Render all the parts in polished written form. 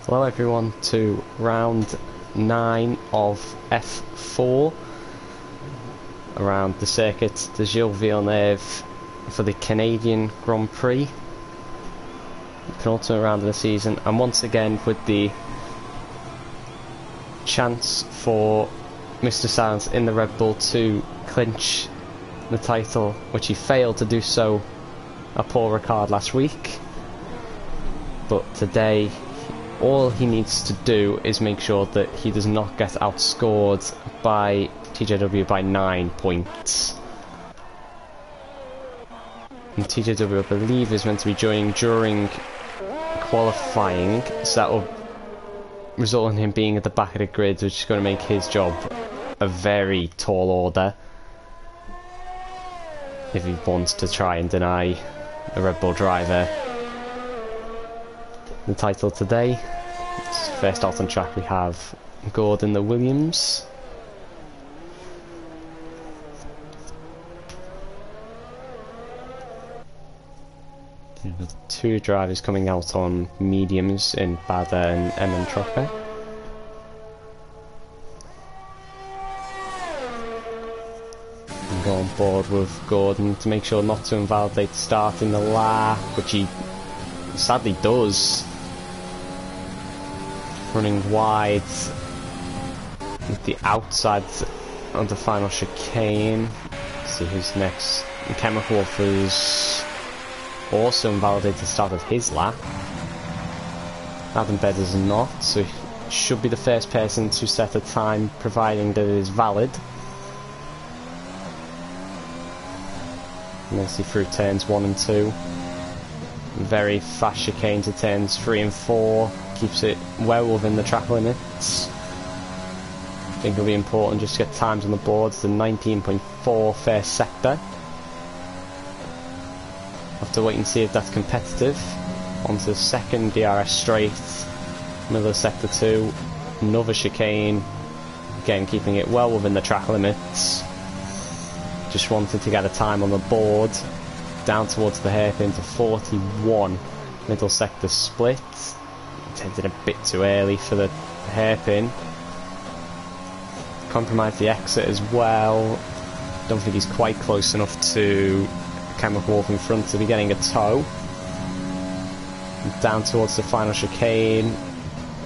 Hello everyone to round 9 of F4 around the circuit de Gilles Villeneuve for the Canadian Grand Prix, the penultimate round of the season, and once again with the chance for Mr. Silence in the Red Bull to clinch the title, which he failed to do so at Paul Ricard last week. But today all he needs to do is make sure that he does not get outscored by TJW by 9 points. And TJW, I believe, is meant to be joining during qualifying, so that will result in him being at the back of the grid, which is going to make his job a very tall order if he wants to try and deny a Red Bull driver the title today. First out on track we have Gordon the Williams. The two drivers coming out on mediums in Bada and Emin Trocker. And go on board with Gordon to make sure not to invalidate the start in the lap, which he sadly does. Running wide with the outside of the final chicane. Let's see who's next. Chemical Wolf is also invalidated the start of his lap. Adam Bed is not, so he should be the first person to set a time, providing that it is valid. And then see through turns 1 and 2. Very fast chicane to turns 3 and 4. Keeps it well within the track limits. I think it'll be important just to get times on the board. It's the 19.4 first sector. Have to wait and see if that's competitive. Onto the second DRS straight, middle of sector 2, another chicane. Again, keeping it well within the track limits. Just wanted to get a time on the board. Down towards the hairpin to 41, middle sector split. Tended a bit too early for the hairpin. Compromised the exit as well. Don't think he's quite close enough to Chemical Wolf in front to be getting a tow. Down towards the final chicane.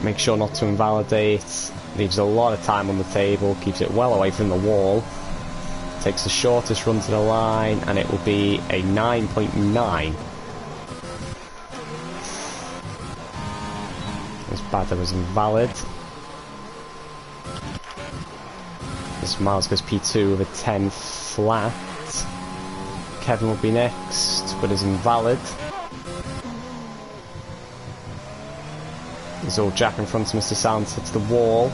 Make sure not to invalidate. Leaves a lot of time on the table. Keeps it well away from the wall. Takes the shortest run to the line, and it will be a 9.9. This Bada was invalid. This Miles goes P2 with a 10 flat. Kevin will be next, but is invalid. There's all Jack in front of Mr. Sounds, hits the wall.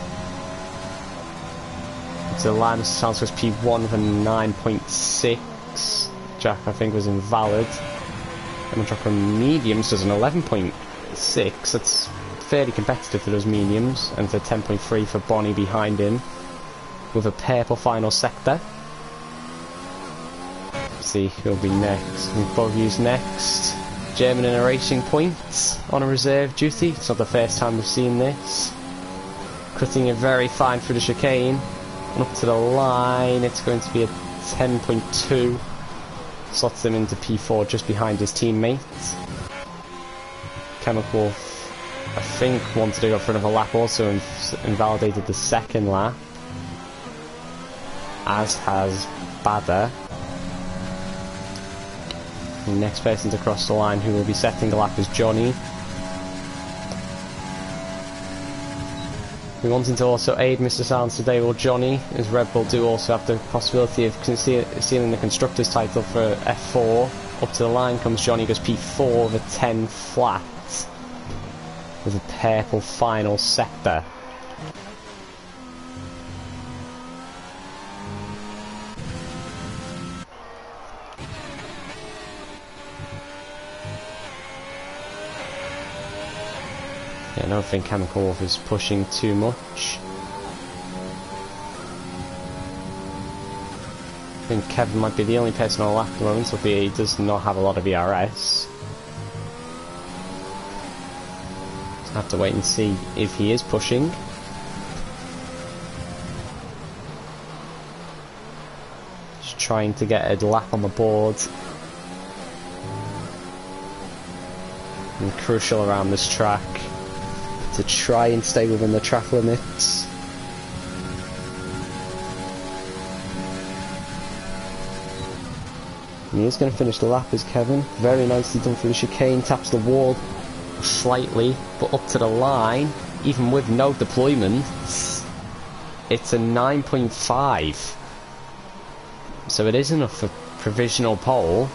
To the line, Mr. Sounds goes P1 with a 9.6. Jack, I think, was invalid. Emin Trocker mediums does an 11.6. That's fairly competitive for those mediums, and it's a 10.3 for Bonnie behind him with a purple final sector. Let's see who'll be next. We've both used next. German in a racing point on a reserve duty. It's not the first time we've seen this. Cutting it very fine through the chicane. And up to the line, it's going to be a 10.2. Slots him into P4 just behind his teammate. Chemical Wolf, I think, wanted to go for another lap also, and invalidated the second lap, as has Bada. The next person to cross the line who will be setting the lap is Johnny. We wanted to also aid Mr. Silence today, or Johnny, as Red Bull do also have the possibility of sealing the Constructors title for F4. Up to the line comes Johnny, goes P4 with a 10 flat, with a purple final sector. Yeah, I don't think Chemical Wolf is pushing too much. I think Kevin might be the only person on the lap at the moment, so he does not have a lot of ERS. Have to wait and see if he is pushing. Just trying to get a lap on the board. And crucial around this track to try and stay within the track limits. And he is going to finish the lap as Kevin. Very nicely done through the chicane. Taps the wall slightly, but up to the line, even with no deployment, it's a 9.5. So it is enough for provisional pole.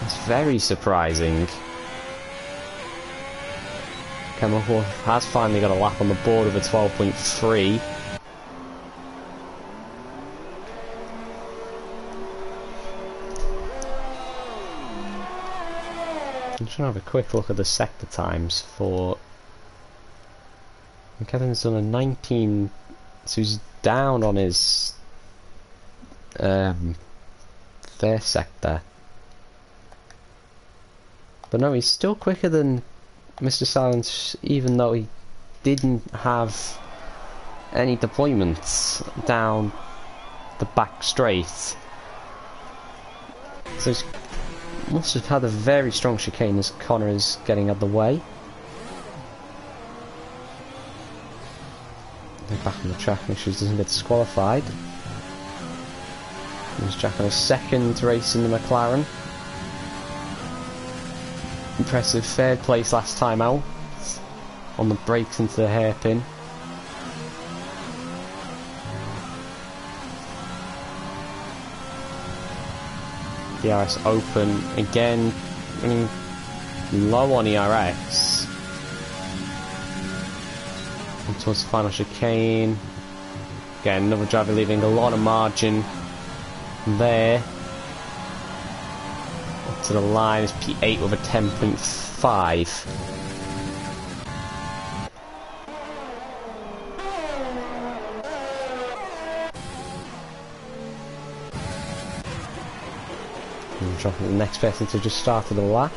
It's very surprising. Chemical has finally got a lap on the board of a 12.3. I'm just going to have a quick look at the sector times for... Kevin's done a 19, so he's down on his first sector. But no, he's still quicker than Mr. Silence, even though he didn't have any deployments down the back straight. So he's must have had a very strong chicane as Connor is getting out of the way. They're back on the track, make sure he doesn't get disqualified. There's Jack on his second race in the McLaren. Impressive third place last time out. On the brakes into the hairpin. DRS open again, running low on ERX. And towards the final chicane. Again, another driver leaving a lot of margin there. Up to the line is P8 with a 10.5. Dropping the next person to just started the lap.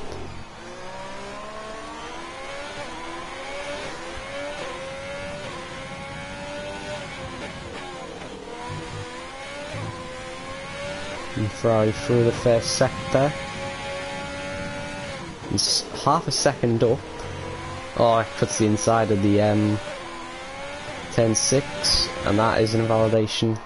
And Ferrari through the first sector. He's half a second up. Oh, it cuts the inside of the 10.6, and that is an invalidation.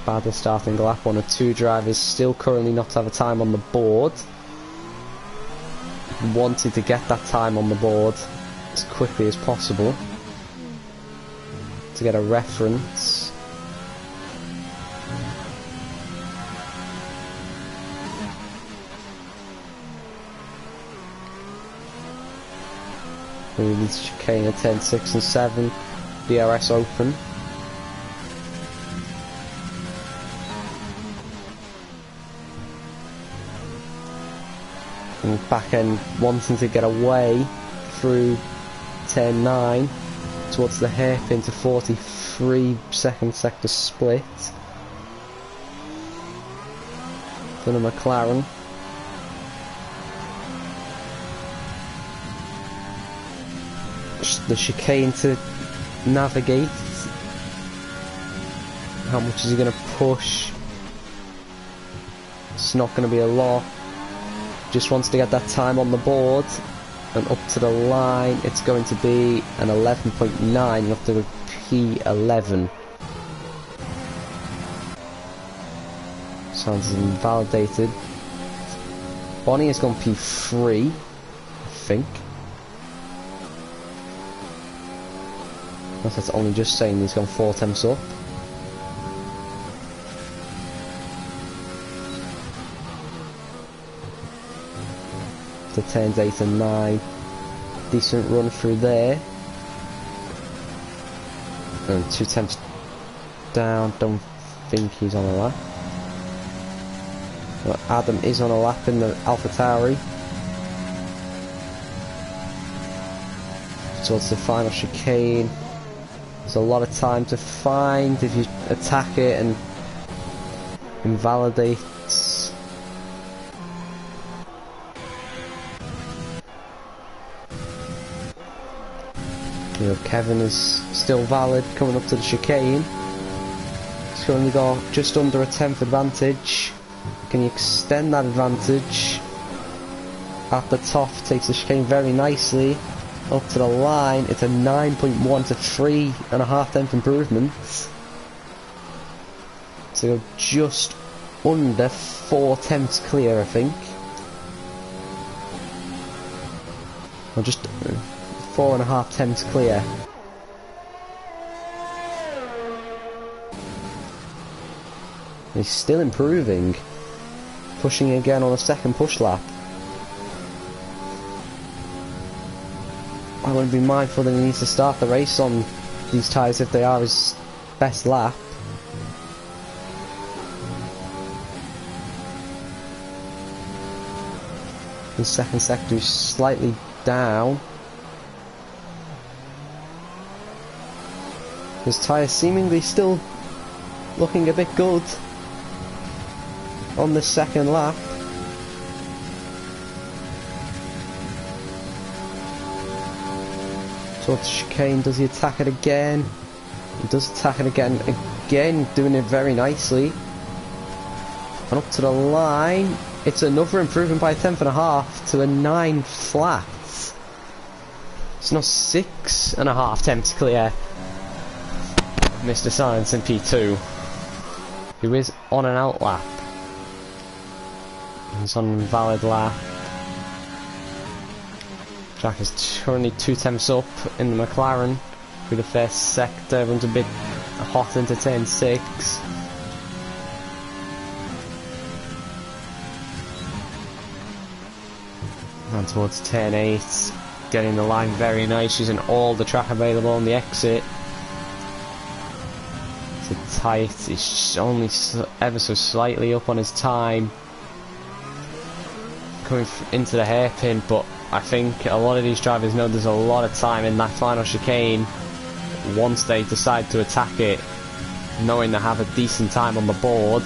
Bad starting lap. One or two drivers still currently not have a time on the board. Wanted to get that time on the board as quickly as possible to get a reference. We need to chicane at 10, 6 and 7. DRS open. And back end wanting to get away through 10-9 towards the hairpin to 43 second sector split for the McLaren. The chicane to navigate. How much is he going to push? It's not going to be a lot. Just wants to get that time on the board, and up to the line it's going to be an 11.9 up to the P11. Sounds invalidated. Bonnie has gone P3, I think. Unless that's only just saying he's gone 4 temps up. The turns 8 and 9. Decent run through there. And 2 temps down. Don't think he's on a lap. Well, Adam is on a lap in the AlphaTauri. Towards the final chicane. There's a lot of time to find if you attack it and invalidates. You know, Kevin is still valid coming up to the chicane. He's currently got just under a 10th advantage. Can you extend that advantage? At the top, takes the chicane very nicely. Up to the line, it's a 9.1 to 3.5 tenth improvement. So you're just under 4 tenths clear, I think. Or just 4.5 tenths clear. He's still improving. Pushing again on a second push lap. I want to be mindful that he needs to start the race on these tyres if they are his best lap. The second sector is slightly down. His tyre seemingly still looking a bit good on this second lap. Towards the chicane, does he attack it again? He does attack it again, doing it very nicely. And up to the line, it's another improvement by 10.5 to a 9 flat. It's not 6.5 tenths clear. Mr. Science in P2, who is on an out lap. He's on an invalid lap. Jack is currently 2 tenths up in the McLaren through the first sector, runs a bit hot into turn 6. And towards turn 8, getting the line very nice, using all the track available on the exit. It's tight, he's only ever so slightly up on his time. Coming into the hairpin, but I think a lot of these drivers know there's a lot of time in that final chicane once they decide to attack it, knowing they have a decent time on the board.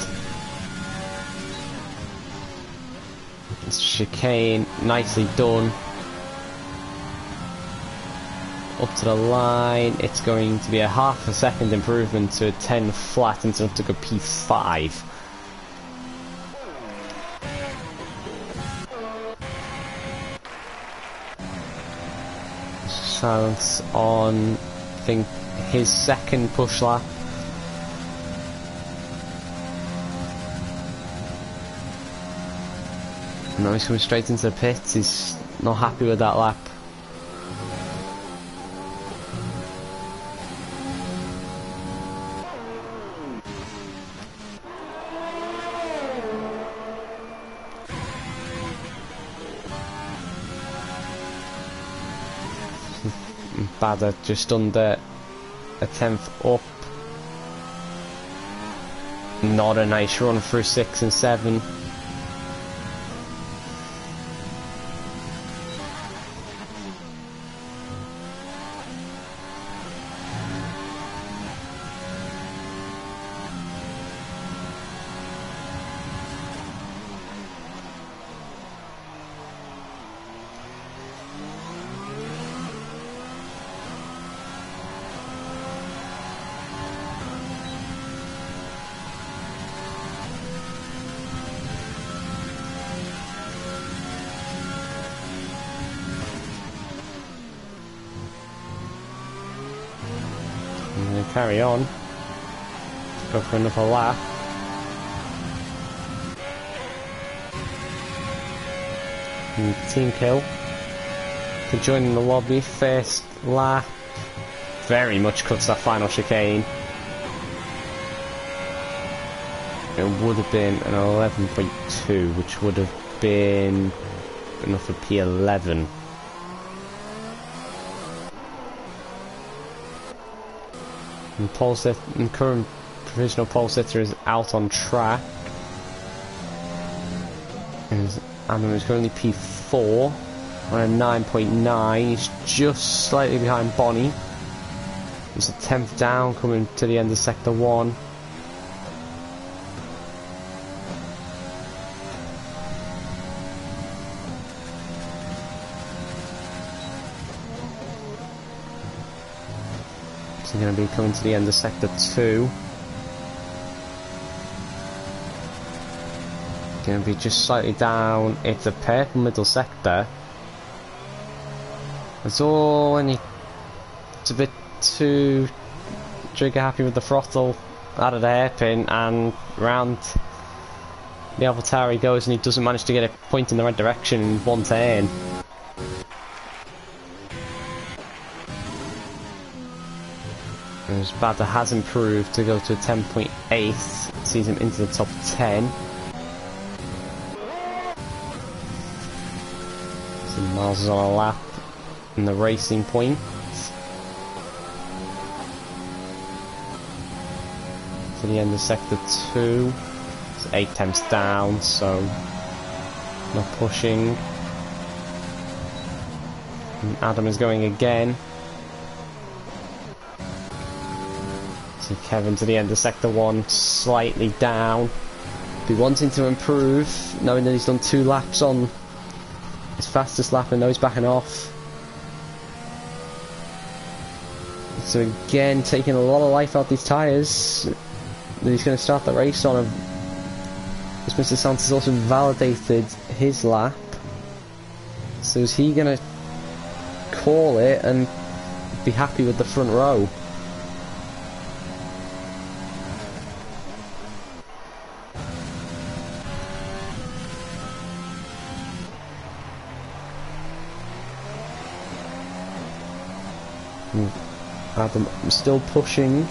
It's chicane, nicely done. Up to the line, it's going to be a half a second improvement to a 10 flat instead of to go P5. Silence on, I think, his second push lap. Now he's coming straight into the pits. He's not happy with that lap. Badder just under a 10th up. Not a nice run through 6 and 7. Carry on. Go for another lap. And team kill. To join in the lobby. First lap. Very much cuts that final chicane. It would have been an 11.2, which would have been enough for P11. And current provisional pole sitter is out on track. And Adam is currently P4 on a 9.9. He's just slightly behind Bonnie. There's a 10th down coming to the end of sector 1. So going to be coming to the end of sector 2. Going to be just slightly down. It's a purple middle sector. It's all when it's a bit too trigger happy with the throttle out of the hairpin, and round the Alpha he goes, and he doesn't manage to get it point in the right direction in one turn. As Bada has improved to go to a 10.8, sees him into the top 10. So Miles is on a lap in the racing point. To the end of sector 2. It's 8 temps down, so not pushing. And Adam is going again. So Kevin to the end of sector 1, slightly down. Be wanting to improve, knowing that he's done 2 laps on his fastest lap and now he's backing off. So again, taking a lot of life out these tyres. He's going to start the race on him. As Mr. Santos also validated his lap. So is he going to call it and be happy with the front row? Adam still pushing.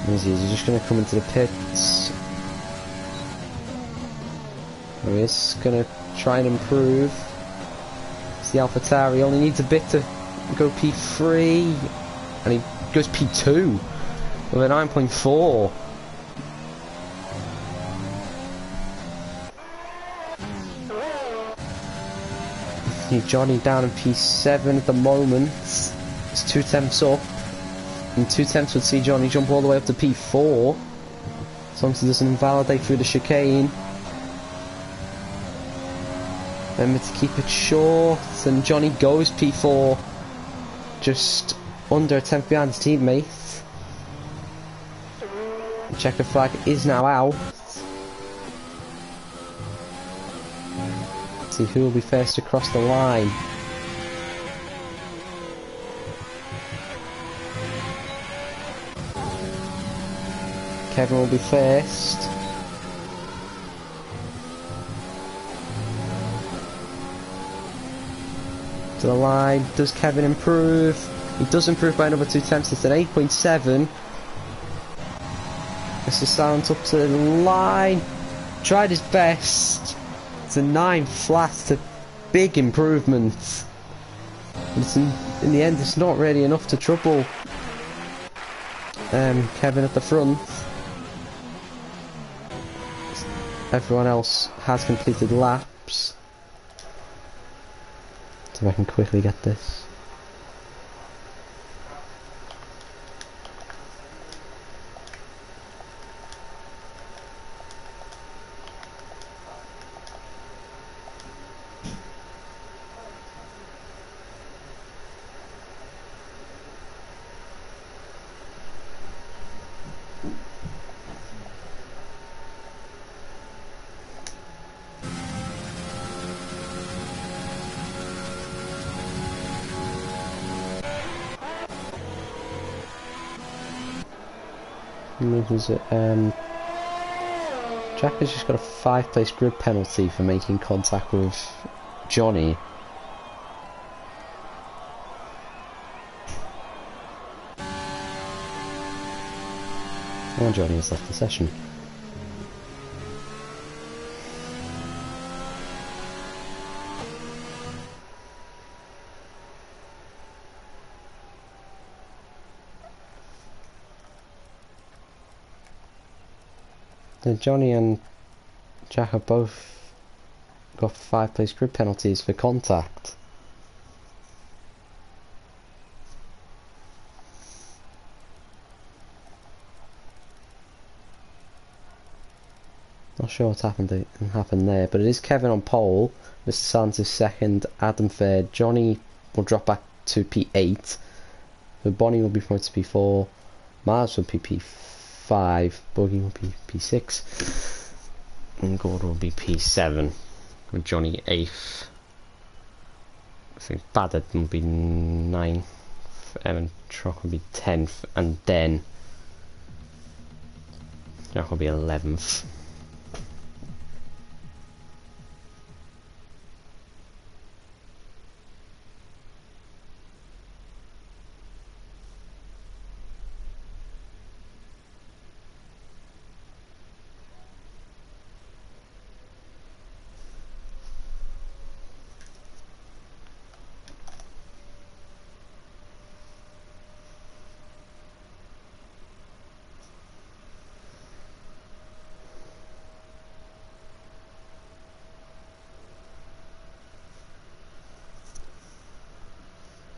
He's just going to come into the pits. He's going to try and improve. It's the AlphaTauri, only needs a bit to go P3, and he goes P2 with a 9.4. Johnny down in P7 at the moment. It's 2 temps up. And 2 temps would see Johnny jump all the way up to P4. As long as he doesn't invalidate through the chicane. Remember to keep it short. And Johnny goes P4. Just under a tenth behind his teammate. The checker flag is now out. See who will be first across the line. Kevin will be first. To the line. Does Kevin improve? He does improve by another 2 temps. It's an 8.7. Mr. Silent up to the line. Tried his best. It's a 9 flat. It's a big improvement. But in the end, it's not really enough to trouble Kevin at the front. Everyone else has completed laps. So I can quickly get this. Jack has just got a 5-place grid penalty for making contact with Johnny. And Johnny has left the session. Johnny and Jack have both got 5-place grid penalties for contact. Not sure what's happened there, but it is Kevin on pole, Mr. Sands second, Adam third, Johnny will drop back to P8, but Bonnie will be promoted to P4, Mars will be P5, Buggy will be P6, and Gordon will be P7, with Johnny 8th. I think Badard will be 9th, Evan Trock will be 10th, and then Jack will be 11th.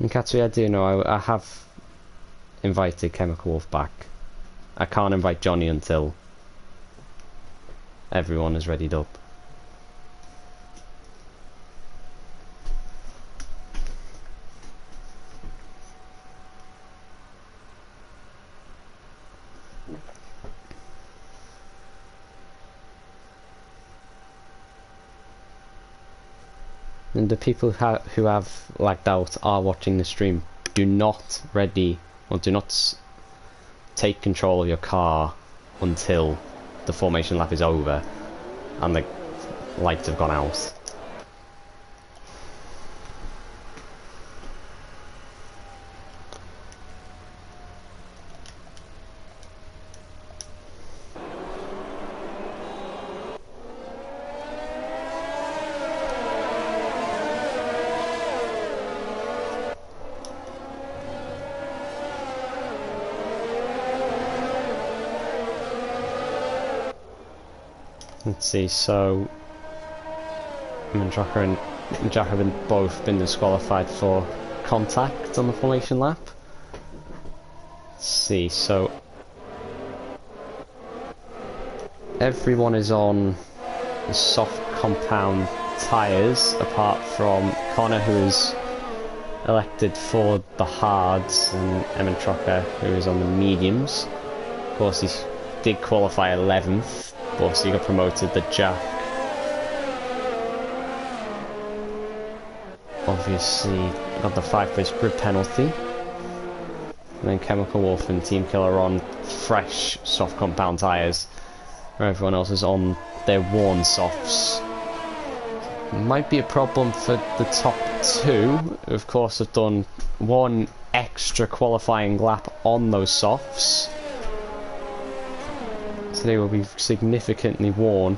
And Katsu, I do know I have invited Chemical Wolf back. I can't invite Johnny until everyone is readied up. And the people who have lagged out are watching the stream. Do not take control of your car until the formation lap is over and the lights have gone out. Let's see, so Tracker and Jack have both been disqualified for contact on the formation lap. Let's see, so everyone is on the soft compound tyres apart from Connor, who is elected for the hards, and Eamon Trocker, who is on the mediums. Of course, he did qualify 11th. But he got promoted to Jack. Obviously got the 5-place grid penalty. And then Chemical Wolf and Team Killer are on fresh soft compound tyres, where everyone else is on their worn softs. Might be a problem for the top two, who of course have done one extra qualifying lap on those softs. So they will be significantly worn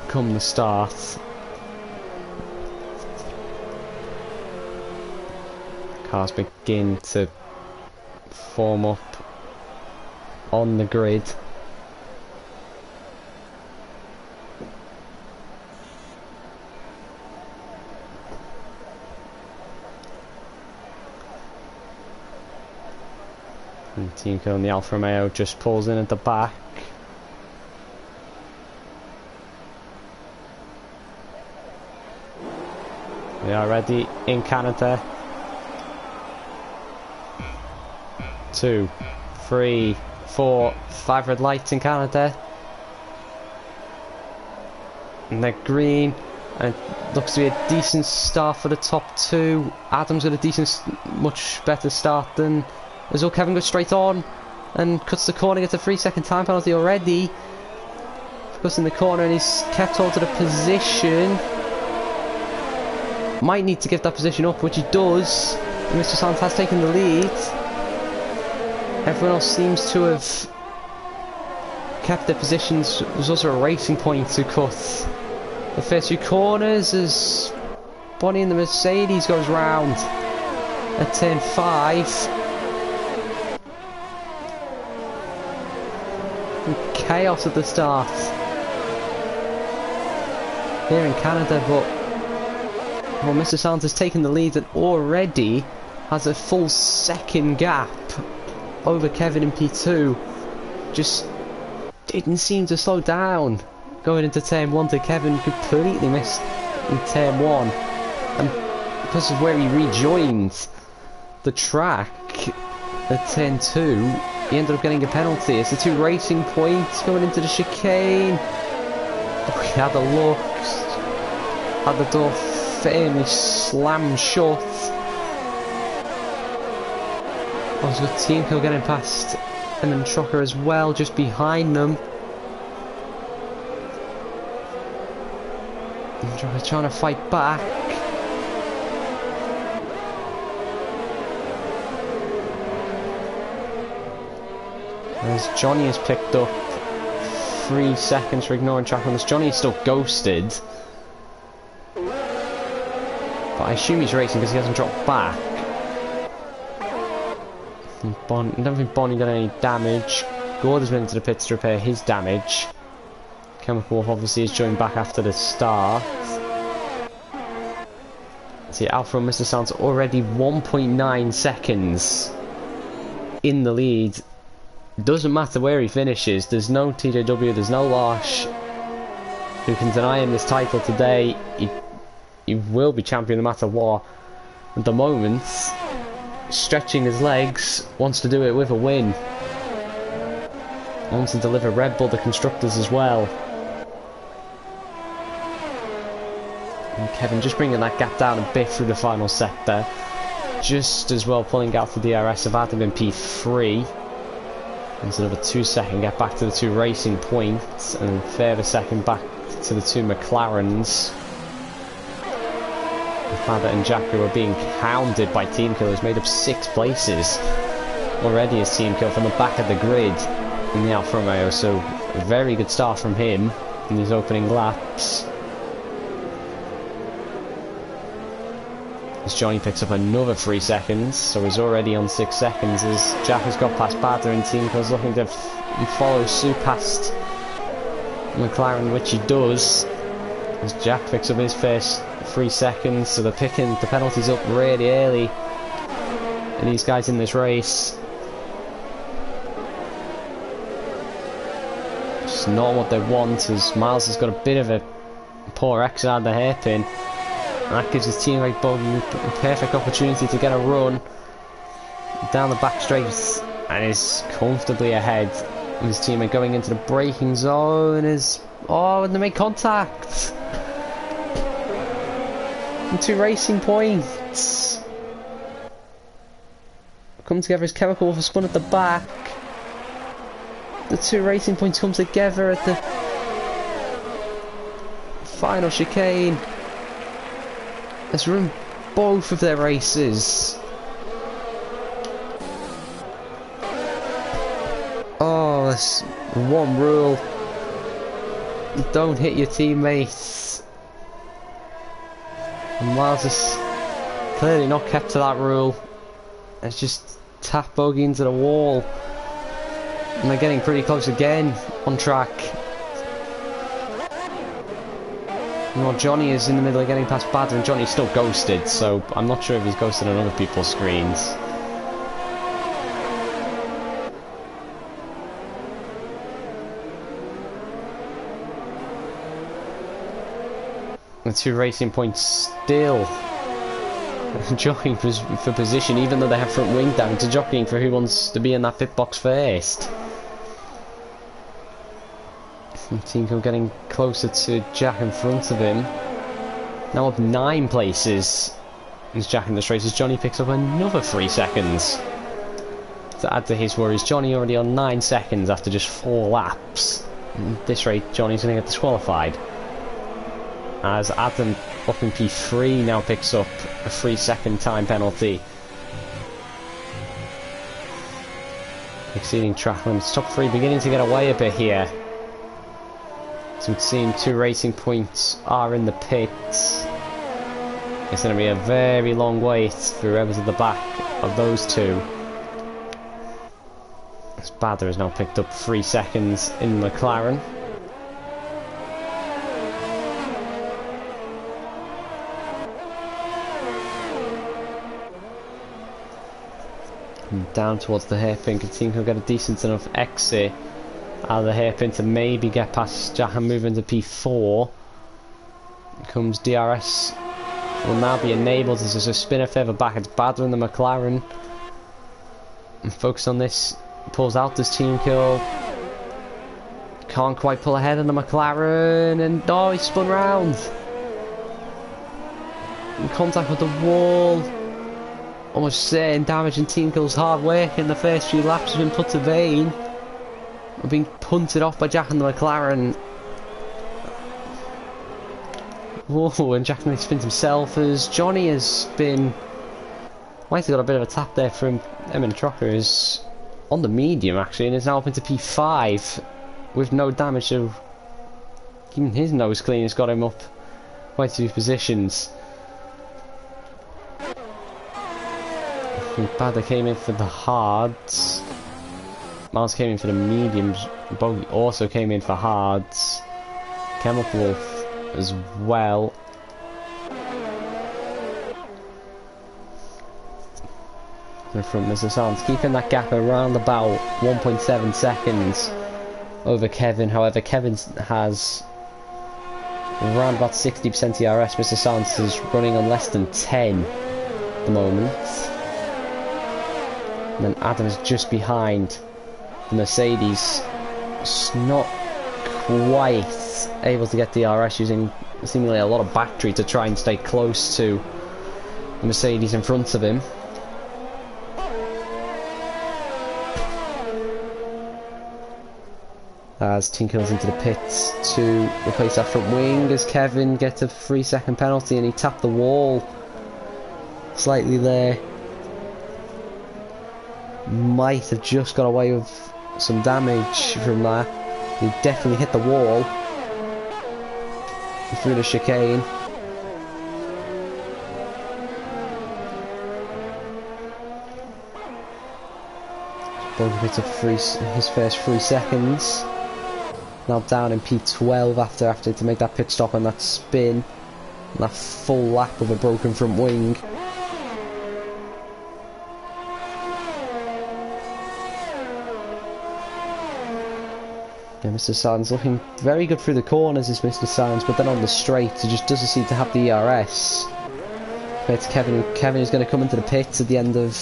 come the start. Cars begin to form up on the grid. And Team Kill and the Alfa Romeo just pulls in at the back. We are ready in Canada. 2, 3, 4, 5 red lights in Canada. And they're green. And it looks to be a decent start for the top two. Adam's got a decent, much better start than as well. Kevin goes straight on and cuts the corner, gets a 3-second time penalty already. Goes in the corner and he's kept hold of the position. Might need to give that position up, which he does. And Mr. Sands has taken the lead. Everyone else seems to have kept their positions. There's also a racing point to cut the first few corners as Bonnie in the Mercedes goes round at turn 5. Chaos at the start here in Canada, but well, Mr. Sands has taken the lead and already has a full second gap over Kevin in P2. Just didn't seem to slow down. going into turn 1 to Kevin completely missed in turn 1. And because of where he rejoined the track at turn 2, he ended up getting a penalty. It's the 2 Racing Points going into the chicane. Oh, he had a look. Had the door firmly slammed shut. Oh, he's got Team Kill getting past, and then Trucker as well, just behind them. And Trucker trying to fight back. As Johnny has picked up 3 seconds for ignoring track limits. Johnny is still ghosted. But I assume he's racing because he hasn't dropped back. I don't think Bonnie got any damage. Gord has been into the pits to repair his damage. Chemical Wolf obviously is joined back after the start. See, Alpha and Mr. Sound's already 1.9 seconds in the lead. Doesn't matter where he finishes. There's no TJW, there's no Losh who can deny him this title today. He will be champion no matter what. At the moment, stretching his legs, wants to do it with a win. Wants to deliver Red Bull the constructors as well. And Kevin just bringing that gap down a bit through the final set there. Just as well pulling out the DRS of Adam in P3. Instead of a 2-second get back to the 2 Racing Points, and further second back to the 2 McLarens. Father and Jack, who are being hounded by Team Kill, who's made up 6 places already as Team Kill from the back of the grid in the Alfa Romeo, so a very good start from him in these opening laps. As Johnny picks up another 3 seconds, so he's already on 6 seconds as Jack has got past Badder, and Team Kill's looking to follow suit past McLaren, which he does. As Jack picks up his first 3 seconds, so they're picking the penalties up really early. And these guys in this race, just not what they want, as Miles has got a bit of a poor exit out of the hairpin. And that gives his teammate Bogey a perfect opportunity to get a run down the back straight, and is comfortably ahead. And his teammate going into the braking zone is... oh, and they make contact! And 2 Racing Points come together as Chemical Wolf has spun at the back. The 2 Racing Points come together at the final chicane. Let's run both of their races. Oh, that's one rule. Don't hit your teammates. And Miles has clearly not kept to that rule. It's just tap Bogey into the wall. And they're getting pretty close again on track. And while Johnny is in the middle of getting past Badder, and Johnny's still ghosted, so I'm not sure if he's ghosted on other people's screens. The 2 Racing Points still jockeying for position, even though they have front wing down, to jockeying for who wants to be in that pit box first. Team Kill getting closer to Jack in front of him. Now up 9 places is Jack in this race, as Johnny picks up another 3 seconds to add to his worries. Johnny already on 9 seconds after just 4 laps. At this rate, Johnny's going to get disqualified. As Adam up in P3 now picks up a 3-second time penalty. Exceeding track limits. Top 3 beginning to get away a bit here. So it seems 2 Racing Points are in the pits. It's going to be a very long wait for whoever's at the back of those 2. As Badder has now picked up 3 seconds in McLaren. And down towards the hairpin, Team Kill get a decent enough exit out of the hairpin to maybe get past Jack and move into P4. Comes DRS. Will now be enabled as there's a spinner further back. It's Badder in the McLaren. And focus on this. Pulls out this team kill. Can't quite pull ahead in the McLaren. And oh, he spun round. In contact with the wall. Almost certain damage, and team kills hard work in the first few laps has been put to vain. We're being punted off by Jack and the McLaren. Whoa, and Jack nearly spins himself as Johnny has been... Might have got a bit of a tap there from Emin Trocker, is on the medium actually, and is now up into P5 with no damage, so even his nose clean has got him up quite a few positions. Badder came in for the hards. Miles came in for the mediums. Bogey also came in for hards. Chemical Wolf as well. From Mr. Sands, keeping that gap around about 1.7 seconds over Kevin. However, Kevin has around about 60% DRS. Mr. Sands is running on less than 10 at the moment. And then Adam is just behind the Mercedes. It's not quite able to get DRS, using seemingly a lot of battery to try and stay close to the Mercedes in front of him. As Tinkles into the pits to replace that front wing, as Kevin gets a 3-second penalty, and he tapped the wall slightly there. Might have just got away with some damage from that. He definitely hit the wall through the chicane. Bogey picks up his first 3 seconds. Now down in P12 after to make that pit stop and that spin and that full lap of a broken front wing. Yeah, Mr. Sands looking very good through the corners, is Mr. Sands, but then on the straight he just doesn't seem to have the ERS. Compared to Kevin. Kevin is going to come into the pits at the end of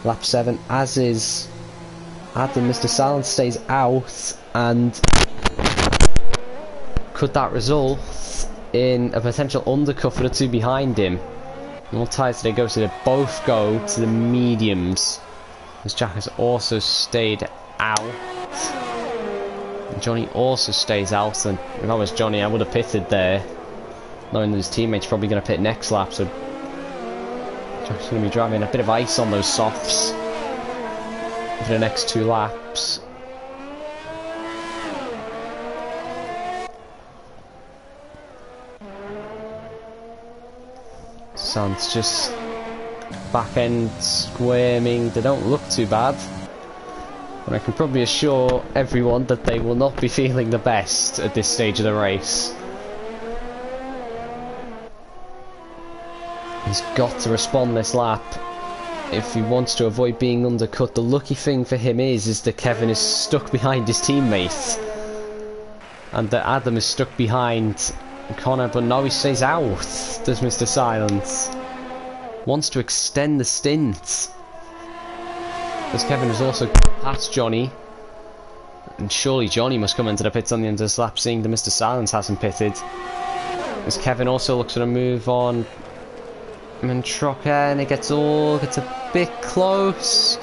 lap 7, as is Adam. Mr. Sands stays out, and could that result in a potential undercut for the two behind him? And what tyres do they go to? They both go to the mediums, as Jack has also stayed out. And Johnny also stays out, and if I was Johnny I would have pitted there, knowing that his teammate's probably going to pit next lap, so Jack's going to be driving a bit of ice on those softs for the next 2 laps. Sands just back end squirming. They don't look too bad, but I can probably assure everyone that they will not be feeling the best at this stage of the race. He's got to respond this lap if he wants to avoid being undercut. The lucky thing for him is that Kevin is stuck behind his teammate, and that Adam is stuck behind Connor, but no, he stays out. Does Mr. Silence. Wants to extend the stint, as Kevin has also passed Johnny, and surely Johnny must come into the pits on the end of this lap, seeing that Mr. Silence hasn't pitted, as Kevin also looks at a move on Mantrocker, and it gets a bit close.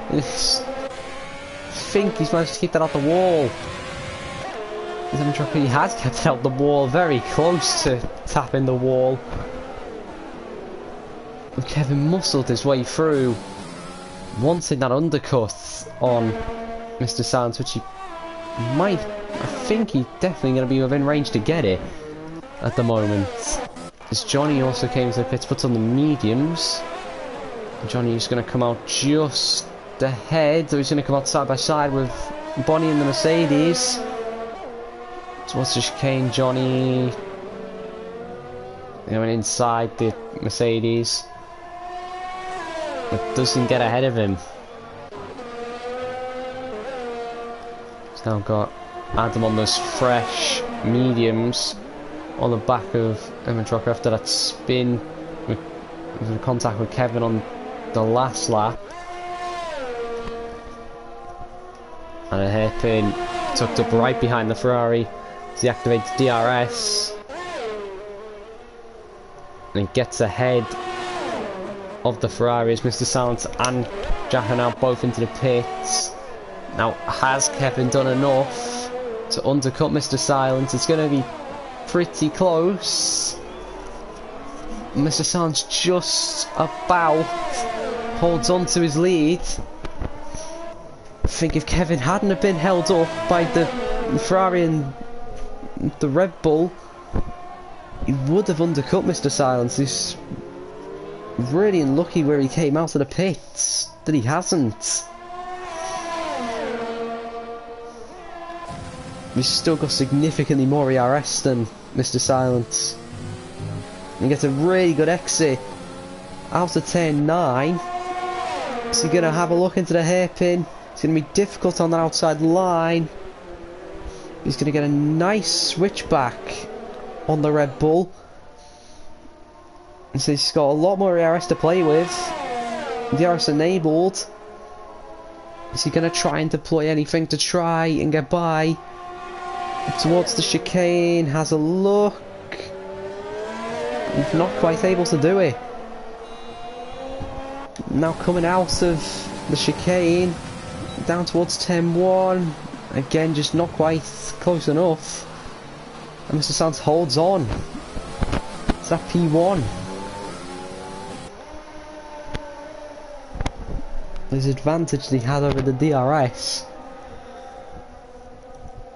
I think he's managed to keep that out the wall. He has kept it out the wall, very close to tapping the wall. And Kevin muscled his way through, wanting that undercut on Mr. Sands, which he might, I think he's definitely going to be within range to get it at the moment. As Johnny also came to the pits, puts on the mediums. Johnny is going to come out just ahead, so he's going to come out side by side with Bonnie in the Mercedes. So what's the chicane? Johnny going inside the Mercedes, but doesn't get ahead of him. Now got Adam on those fresh mediums on the back of Emmentrocker after that spin with contact with Kevin on the last lap. And a hairpin tucked up right behind the Ferrari as he activates DRS. And gets ahead of the Ferrari as Mr. Silence and Jack are now both into the pits. Now, has Kevin done enough to undercut Mr. Silence? It's going to be pretty close. Mr. Silence just about holds on to his lead. I think if Kevin hadn't have been held up by the Ferrari and the Red Bull, he would have undercut Mr. Silence. He's really unlucky where he came out of the pits that he hasn't. He's still got significantly more ERS than Mr. Silence. He gets a really good exit out of turn 9. So you're going to have a look into the hairpin. It's going to be difficult on the outside line. He's going to get a nice switchback on the Red Bull. And so he's got a lot more ERS to play with. DRS enabled. Is he going to try and deploy anything to try and get by? Towards the chicane, has a look. He's not quite able to do it. Now coming out of the chicane, down towards turn 1. Again, just not quite close enough. And Mr. Sands holds on. It's that P1. His advantage that he had over the DRS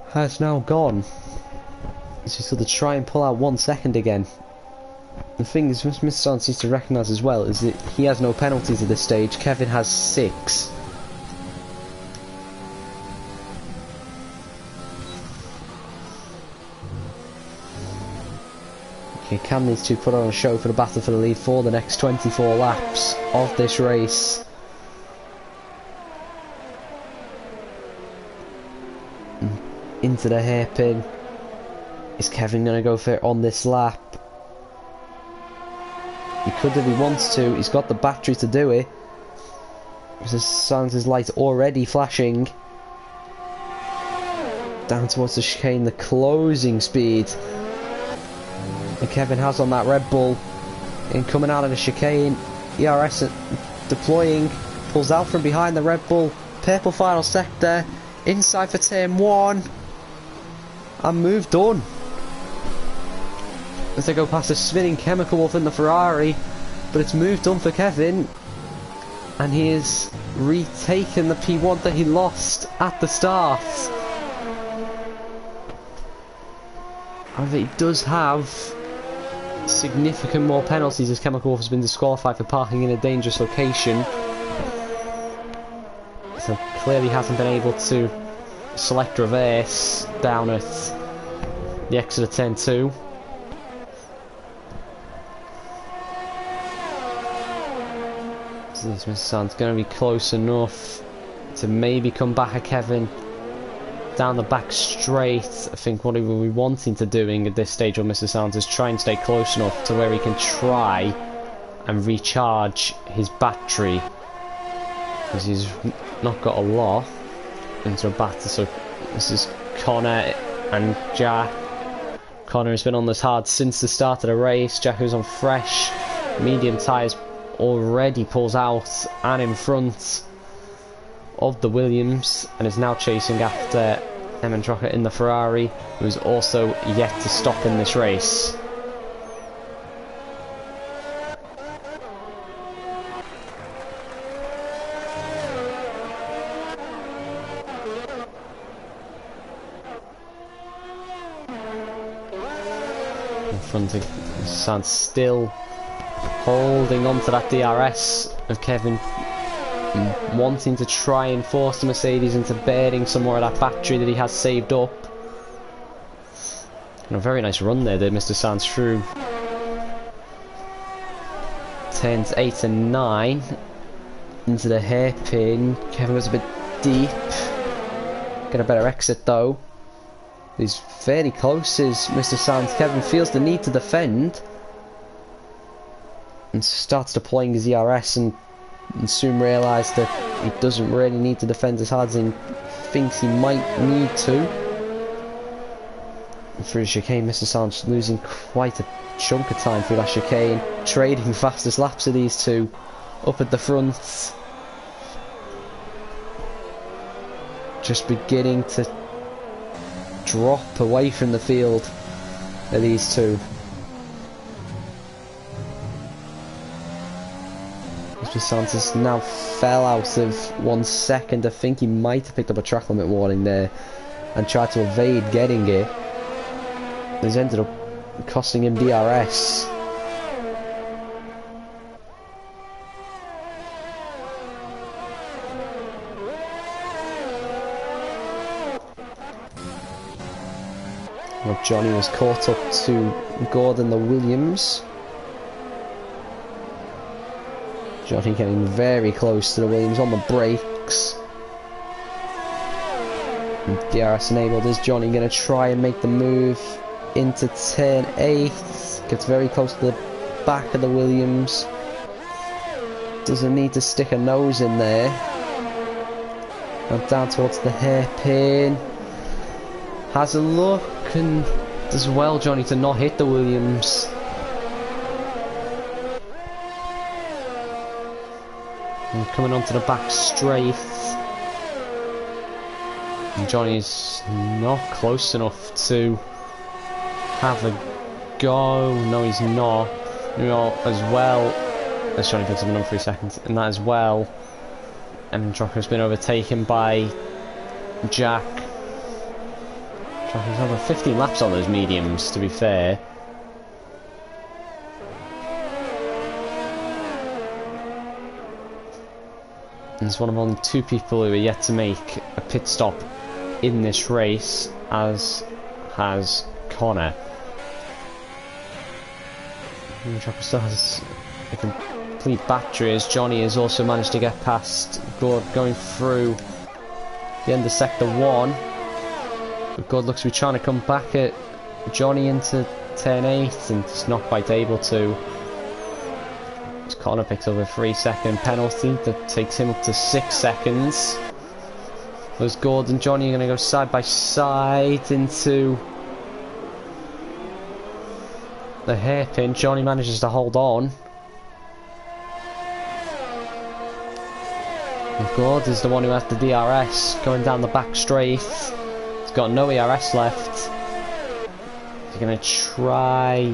has now gone. So he's got to try and pull out 1 second again. The thing is, Mr. Sands needs to recognise as well is that he has no penalties at this stage. Kevin has 6. Okay, Cam needs to put on a show for the battle for the lead for the next 24 laps of this race. Into the hairpin. Is Kevin going to go for it on this lap? He could if he wants to. He's got the battery to do it. Mr. Silence' light already flashing. Down towards the chicane, the closing speed that Kevin has on that Red Bull. And coming out of the chicane, ERS deploying, pulls out from behind the Red Bull. Purple final sector, inside for turn 1. And move done. As they go past a spinning chemical wolf in the Ferrari, but it's moved on for Kevin, and he has retaken the P1 that he lost at the start. However, he does have significant more penalties as Chemical Wolf has been disqualified for parking in a dangerous location. So clearly hasn't been able to select reverse down at the exit of turn 2. So this Mr. Sands going to be close enough to maybe come back at Kevin down the back straight. I think what he will be wanting to doing at this stage of Mr. Sands is try and stay close enough to where he can try and recharge his battery, because he's not got a lot into a battery. So this is Connor and Jack. Connor has been on this hard since the start of the race. Jack, who's on fresh medium tyres, already pulls out and in front of the Williams and is now chasing after Emmentrocker in the Ferrari, who is also yet to stop in this race. In front of Sands, still holding on to that DRS of Kevin, wanting to try and force the Mercedes into burning some more of that battery that he has saved up. And a very nice run there, Mr. Sands, through turns 8 and 9 into the hairpin. Kevin was a bit deep. Get a better exit though. He's fairly close, is Mr. Sands. Kevin feels the need to defend and starts deploying his ERS and soon realises that he doesn't really need to defend as hard as he thinks he might need to. And through the chicane, Mr. Sands losing quite a chunk of time through that chicane, trading fastest laps of these two up at the front. Just beginning to drop away from the field of these two. Mr. Santos now fell out of 1 second. I think he might have picked up a track limit warning there and tried to evade getting it. It's ended up costing him DRS. Well, Johnny was caught up to Gordon the Williams. Johnny getting very close to the Williams on the brakes. And DRS enabled. Is Johnny going to try and make the move into turn 8? Gets very close to the back of the Williams. Doesn't need to stick a nose in there. And down towards the hairpin. Has a look and does well, Johnny, to not hit the Williams. And coming onto the back straight. And Johnny's not close enough to have a go. No, he's not. You know, as well as Johnny picks up another 3 seconds, and that as well. And Drucker's been overtaken by Jack. Drucker's over 15 laps on those mediums, to be fair. He's one of only 2 people who are yet to make a pit stop in this race, as has Connor. Drucker still has a complete battery, as Johnny has also managed to get past Gord going through the end of sector 1. But Gord looks to be trying to come back at Johnny into turn 8 and just not quite able to. As Connor picks up a 3-second penalty that takes him up to 6 seconds. As Gord and Johnny are going to go side by side into the hairpin. Johnny manages to hold on. And Gord is the one who has the DRS going down the back straight. He's got no ERS left. He's going to try.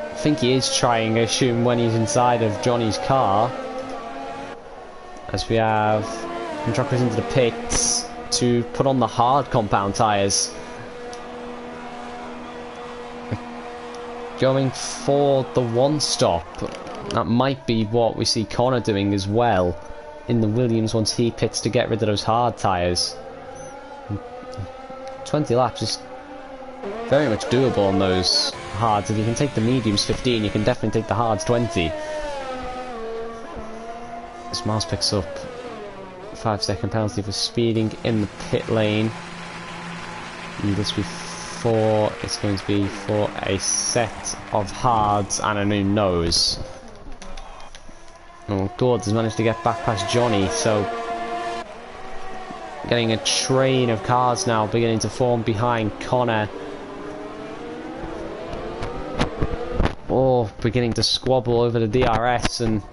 I think he is trying, I assume, when he's inside of Johnny's car. As we have Drucker's into the pits to put on the hard compound tyres. Going for the 1-stop. That might be what we see Connor doing as well in the Williams once he pits to get rid of those hard tyres. 20 laps is very much doable on those hards. If you can take the mediums 15, you can definitely take the hards 20. As Miles picks up a 5-second penalty for speeding in the pit lane. And this before it's going to be for a set of hards and a new nose. Oh, Gord has managed to get back past Johnny, so getting a train of cars now beginning to form behind Connor. Oh, beginning to squabble over the DRS, and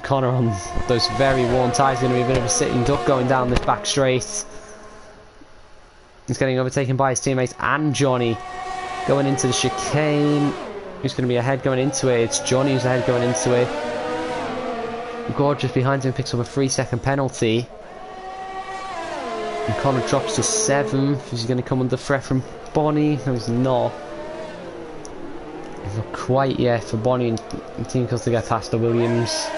Connor on those very worn tyres going to be a bit of a sitting duck going down this back straight. He's getting overtaken by his teammates and Johnny going into the chicane. Who's going to be ahead going into it? It's Johnny who's ahead going into it. Gord just behind him picks up a 3-second penalty. And Connor drops to 7th. Is he going to come under threat from Bonnie? No, he's not. Not quite yet for Bonnie and Team Cuz to get past the Williams.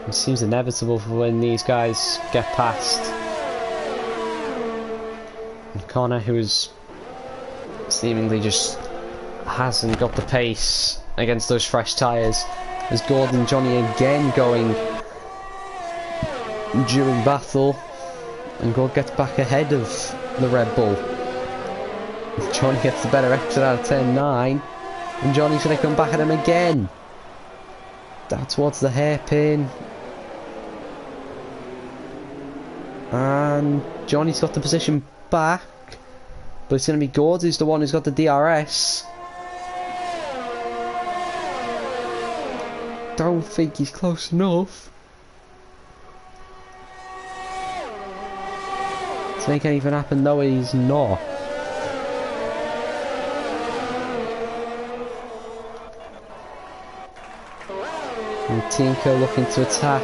It seems inevitable for when these guys get past. And Connor, who is seemingly just hasn't got the pace against those fresh tyres, As Gordon and Johnny again going during battle, and Gord gets back ahead of the Red Bull. Johnny gets the better exit out of turn 9, and Johnny's going to come back at him again. Down towards the hairpin. And Johnny's got the position back, but it's going to be Gord who's the one who's got the DRS. Don't think he's close enough to make anything happen, though he's not. And Tinko looking to attack.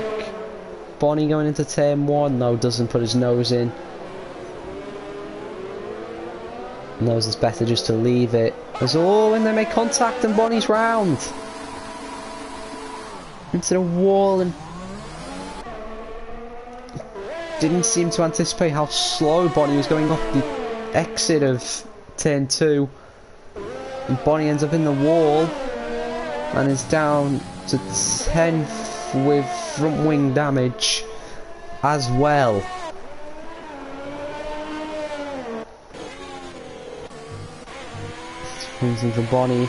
Bonnie going into turn 1, no, doesn't put his nose in. Knows it's better just to leave it. As when they make contact and Bonnie's round into the wall, and didn't seem to anticipate how slow Bonnie was going off the exit of turn 2, and Bonnie ends up in the wall and is down to 10th with front wing damage as well. Brings in for Bonnie.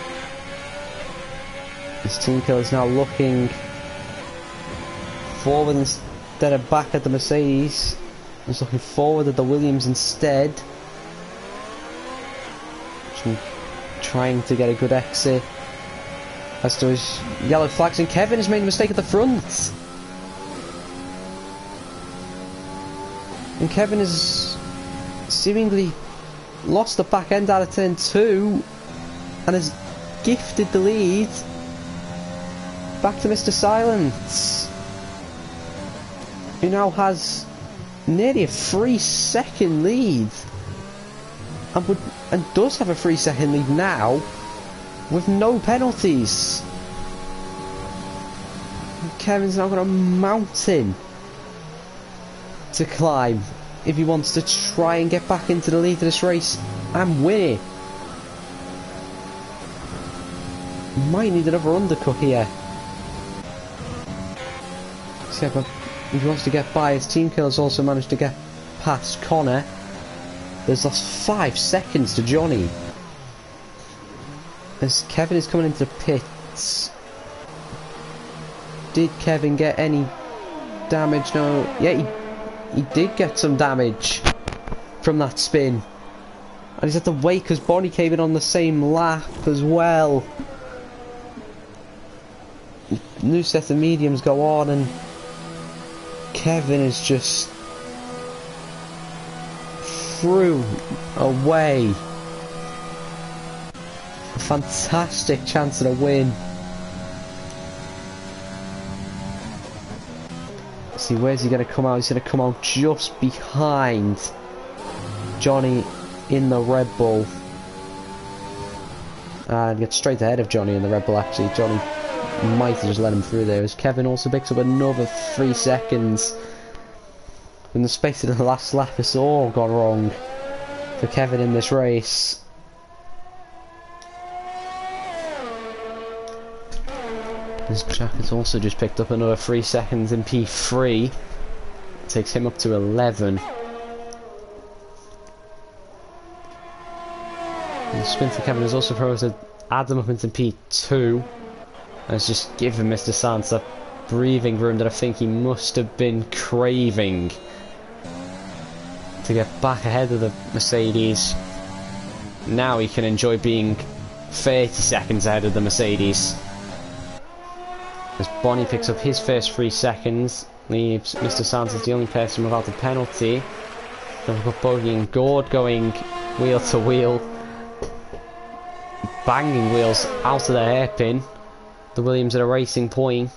His team killer is now looking forward instead of back at the Mercedes. He's looking forward at the Williams instead. Trying to get a good exit. As to his yellow flags, and Kevin has made a mistake at the front. And Kevin has seemingly lost the back end out of turn 2 and has gifted the lead back to Mr. Silence, who now has nearly a 3-second lead, and does have a 3-second lead now with no penalties. And Kevin's now got a mountain to climb if he wants to try and get back into the lead of this race and win it. Might need another undercut here. But if he wants to get by, his team killer's also managed to get past Connor. There's lost 5 seconds to Johnny. As Kevin is coming into the pits. Did Kevin get any damage? No. Yeah, he did get some damage from that spin. And he's had to wait because Bonnie came in on the same lap as well. New set of mediums go on, and Kevin is just threw away a fantastic chance at a win. Let's see, where's he going to come out? He's going to come out just behind Johnny in the Red Bull, and get straight ahead of Johnny in the Red Bull. Actually, Johnny might have just let him through there, as Kevin also picks up another 3 seconds. In the space of the last lap, it's all gone wrong for Kevin in this race. His Jack has also just picked up another 3 seconds in P3. Takes him up to 11. And the spin for Kevin has also promoted Adam up into P2. And it's just given Mr. Sands that breathing room that I think he must have been craving to get back ahead of the Mercedes. Now he can enjoy being 30 seconds ahead of the Mercedes. As Bonnie picks up his first 3 seconds, leaves Mr. Sands as the only person without a penalty. Then we've got Bogey and Gord going wheel to wheel, banging wheels out of the hairpin. The Williams at a racing point.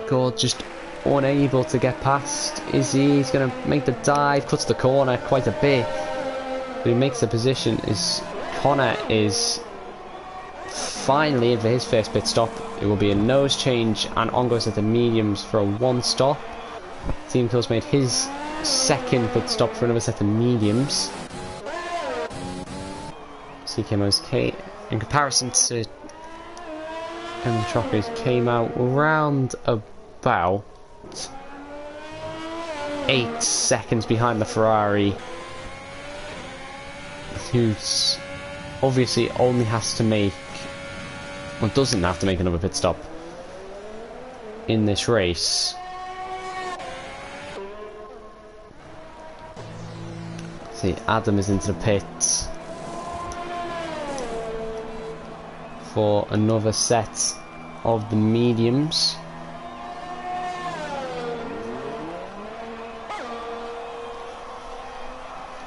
Gord just unable to get past Izzy. He's going to make the dive, cuts the corner quite a bit, but he makes the position as Connor is finally in for his first pit stop. It will be a nose change and on goes at the mediums for a 1 stop. Team Kills made his second pit stop for another set of mediums. CKMO's K in comparison to And the Truckers came out round about 8 seconds behind the Ferrari, who's obviously only has to make, well, doesn't have to make another pit stop in this race. See, Adam is into the pits for another set of the mediums.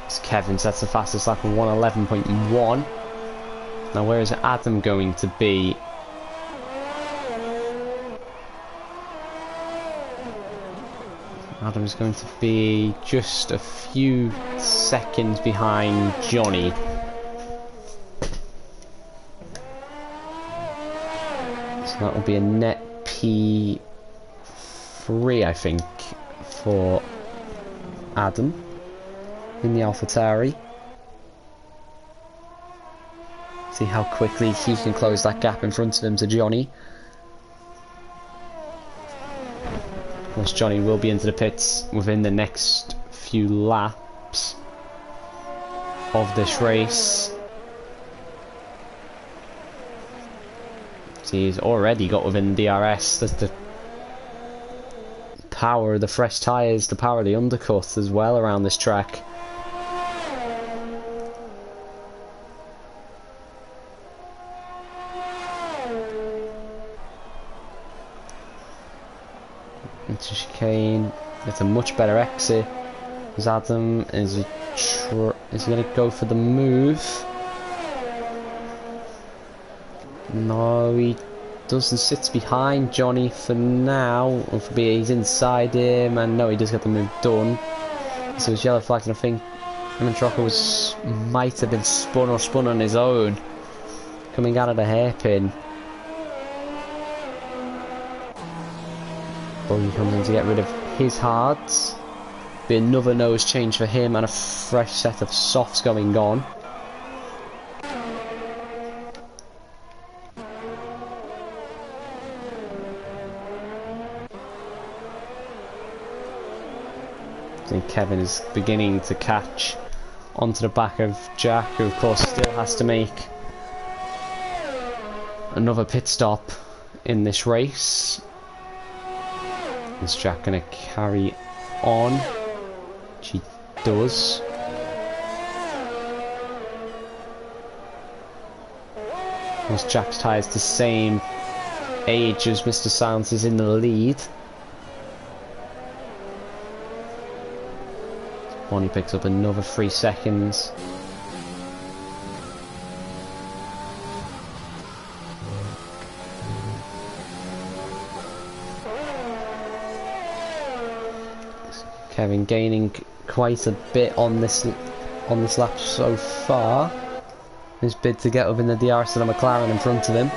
As Kevin sets the fastest lap of 1:11.1. Now where is Adam going to be? Adam's going to be just a few seconds behind Johnny. So that will be a net P3, I think, for Adam in the AlphaTauri. See how quickly he can close that gap in front of him to Johnny. Of course, Johnny will be into the pits within the next few laps of this race. See, he's already got within the DRS. That's the power of the fresh tyres, the power of the undercut as well around this track. Into chicane, it's a much better exit. As Adam is going to go for the move. No, he doesn't. Sits behind Johnny for now. He's inside him, and no, he does get the move done. So it's yellow flags, and I think Trocco might have been spun on his own, coming out of the hairpin. He comes in to get rid of his hards. Be another nose change for him and a fresh set of softs going on. I think Kevin is beginning to catch onto the back of Jack, who of course still has to make another pit stop in this race. Is Jack going to carry on? She does. As Jack's tyres the same age as Mr. Silence is in the lead. Bonnie picks up another 3 seconds. Kevin gaining quite a bit on this lap so far. His bid to get within the DRS of the McLaren in front of him.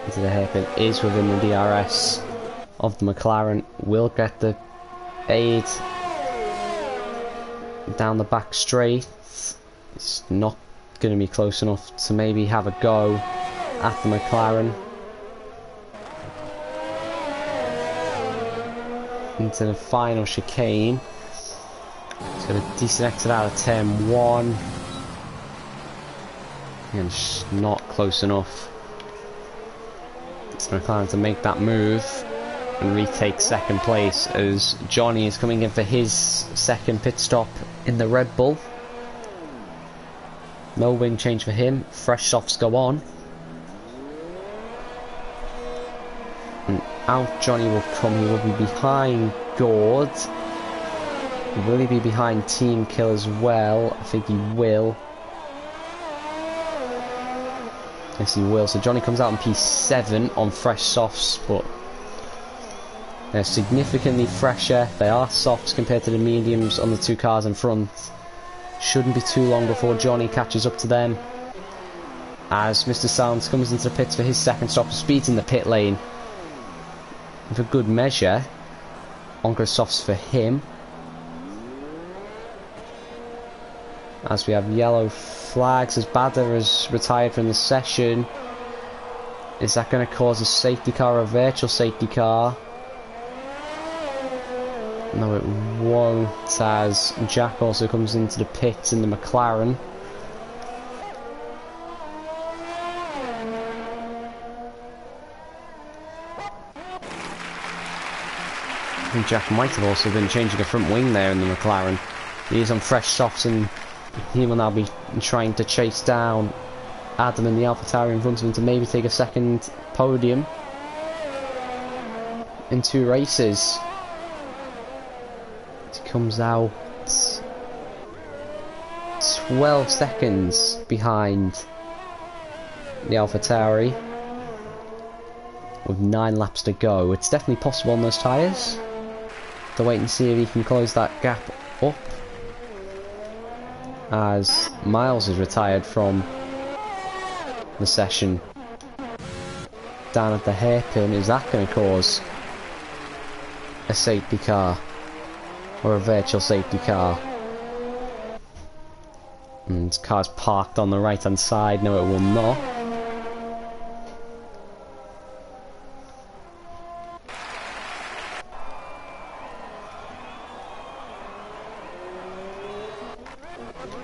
Into the hairpin is within the DRS of the McLaren. Will get the aid down the back straight. It's not going to be close enough to maybe have a go at the McLaren. Into the final chicane. It's got a decent exit out of turn 1. And it's not close enough. It's McLaren to make that move and retake second place, as Johnny is coming in for his second pit stop in the Red Bull. No wing change for him. Fresh softs go on. And out Johnny will come. He will be behind Gord. Will he be behind Team Kill as well? I think he will. Yes, he will. So Johnny comes out in P7 on fresh softs, but they're significantly fresher. They are softs compared to the mediums on the two cars in front. Shouldn't be too long before Johnny catches up to them. as Mr. Sounds comes into the pits for his second stop. Speeds in the pit lane for good measure. Encore softs for him. As we have yellow flags as Bader has retired from the session. Is that going to cause a safety car or a virtual safety car? No, it won't, as Jack also comes into the pits in the McLaren. I think Jack might have also been changing a front wing there in the McLaren. He is on fresh softs and he will now be trying to chase down Adam in the AlphaTauri in front of him to maybe take a second podium in 2 races. He comes out 12 seconds behind the AlphaTauri with 9 laps to go. It's definitely possible on those tyres. To wait and see if he can close that gap up, as Miles is retired from the session down at the hairpin. Is that going to cause a safety car or a virtual safety car? And this car's parked on the right hand side. No, it will not.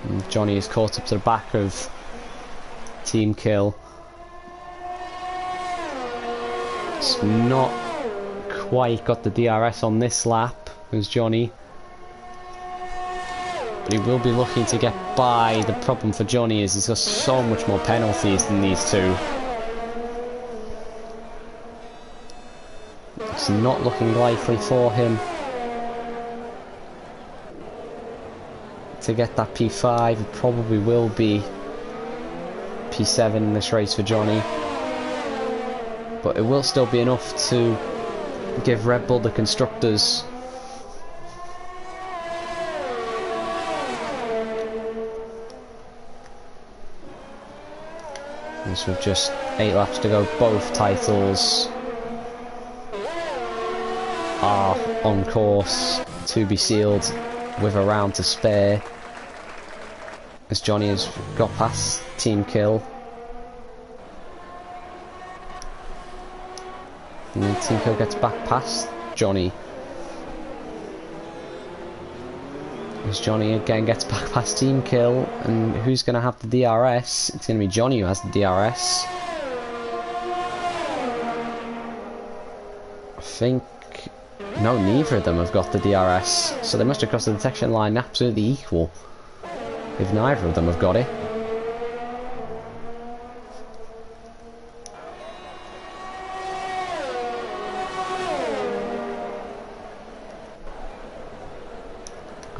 And Johnny is caught up to the back of Team Kill. It's not quite got the DRS on this lap as Johnny, but he will be looking to get by. The problem for Johnny is he's got so much more penalties than these two. It's not looking likely for him to get that P5. It probably will be P7 in this race for Johnny, but it will still be enough to give Red Bull the constructors this with just 8 laps to go. Both titles are on course to be sealed with a round to spare, as Johnny has got past Team Kill. And then Team Kill gets back past Johnny, as Johnny again gets back past Team Kill. And who's going to have the DRS? It's going to be Johnny who has the DRS. I think... no, neither of them have got the DRS, so they must have crossed the detection line absolutely equal if neither of them have got it.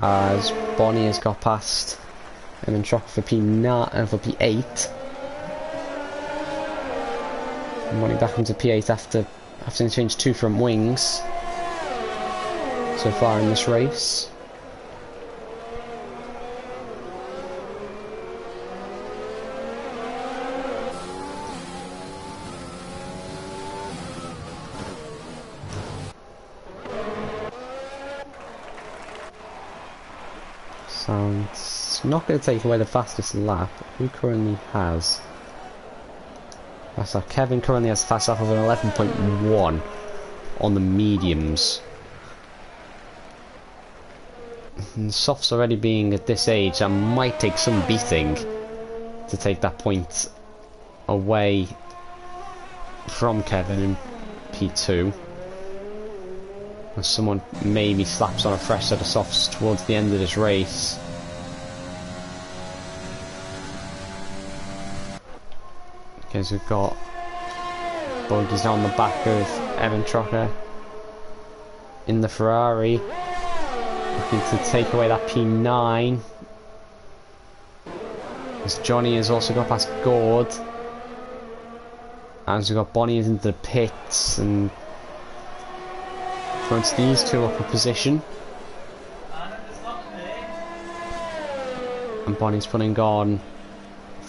As Bonnie has got past and then truck for P9 and for P8. And Bonnie back into P8 after having to change 2 front wings so far in this race. Sounds not going to take away the fastest lap. Who currently has? That's like Kevin currently has a fast lap of an 11.1 on the mediums. And softs already being at this age, I might take some beating to take that point away from Kevin in P2. As someone maybe slaps on a fresh set of softs towards the end of this race. Okay, so we've got bogies down the back of Evan Trocker in the Ferrari, looking to take away that P9. As Johnny has also got past Gord, and we've got Bonnie into the pits, and once these two up a position, and Bonnie's putting on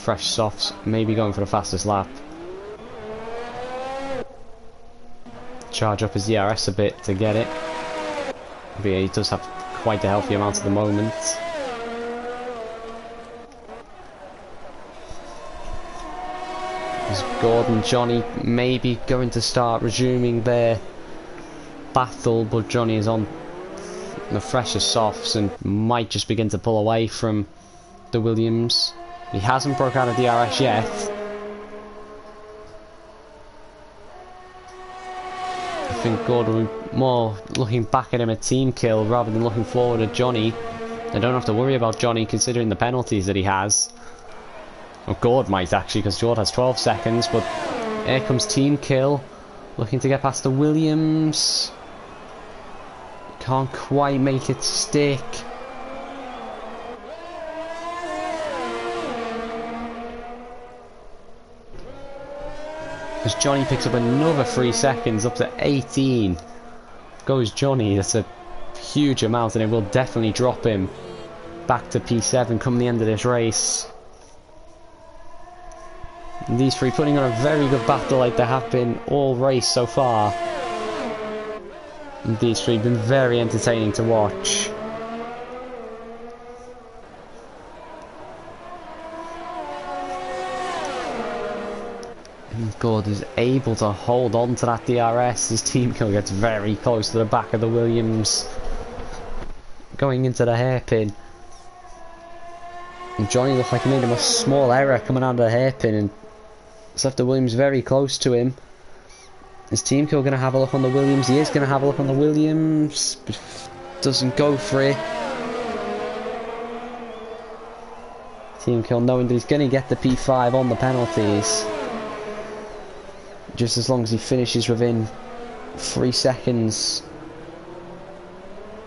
fresh softs, maybe going for the fastest lap. Charge up his DRS a bit to get it. But yeah, he does have quite a healthy amount at the moment. Is Gordon, Johnny maybe going to start resuming their battle, but Johnny is on the freshest softs and might just begin to pull away from the Williams. He hasn't broke out of DRS yet. I think Gordon will be more looking back at him at team kill rather than looking forward at Johnny. They don't have to worry about Johnny considering the penalties that he has. Well, Gord might actually, because Gord has 12 seconds, but here comes team kill, looking to get past the Williams. Can't quite make it stick. As Johnny picks up another 3 seconds, up to 18. Goes Johnny, that's a huge amount, and it will definitely drop him back to P7 come the end of this race. And these three putting on a very good battle like they have been all race so far. And these three have been very entertaining to watch. And God is able to hold on to that DRS. His team kill gets very close to the back of the Williams. Going into the hairpin. And Johnny looked like he made a small error coming out of the hairpin and it's left the Williams very close to him. Is team kill going to have a look on the Williams? He is going to have a look on the Williams, but doesn't go for it. Team kill knowing that he's going to get the P5 on the penalties. Just as long as he finishes within 3 seconds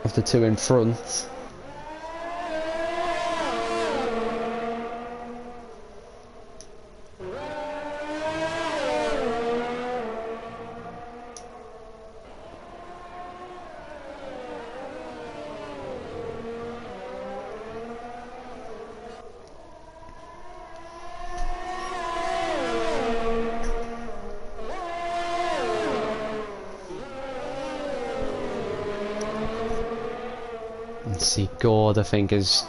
of the two in front. See, Gord, I think, has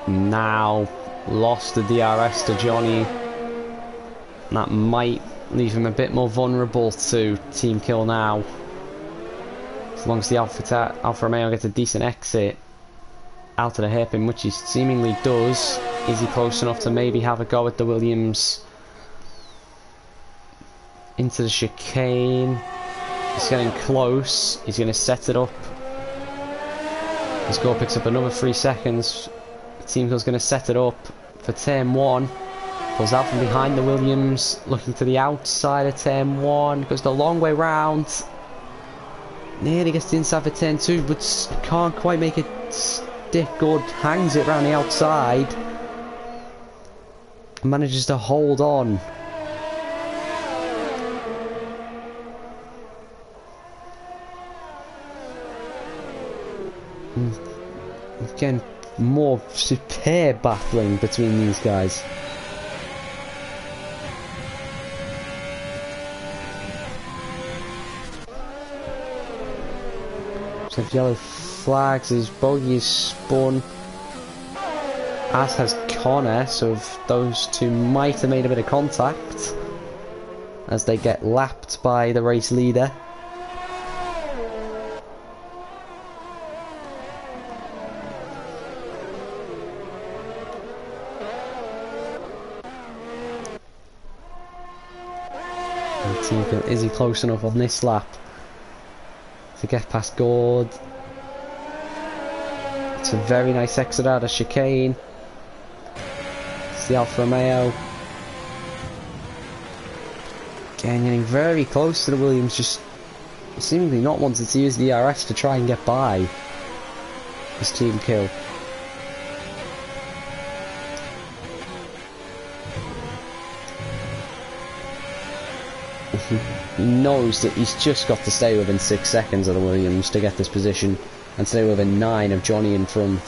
now lost the DRS to Johnny. That might leave him a bit more vulnerable to team kill now. As long as the Alfa Romeo gets a decent exit out of the hairpin, which he seemingly does. Is he close enough to maybe have a go at the Williams? Into the chicane. He's getting close. He's going to set it up. His goal picks up another 3 seconds. The team kill's going to set it up for turn 1. Pulls out from behind the Williams, looking to the outside of turn 1. Goes the long way round. Nearly gets the inside for turn 2, but can't quite make it stick. Gord hangs it round the outside. Manages to hold on. Again, more superb battling between these guys. So yellow flags, his bogey is spun, as has Connor, so those two might have made a bit of contact as they get lapped by the race leader. Is he close enough on this lap to get past Gord? It's a very nice exit out of chicane. It's the Alfa Romeo. Again, getting very close to the Williams, just seemingly not wanting to use the DRS to try and get by his team kill. He knows that he's just got to stay within 6 seconds of the Williams to get this position and stay within 9 of Johnny in front.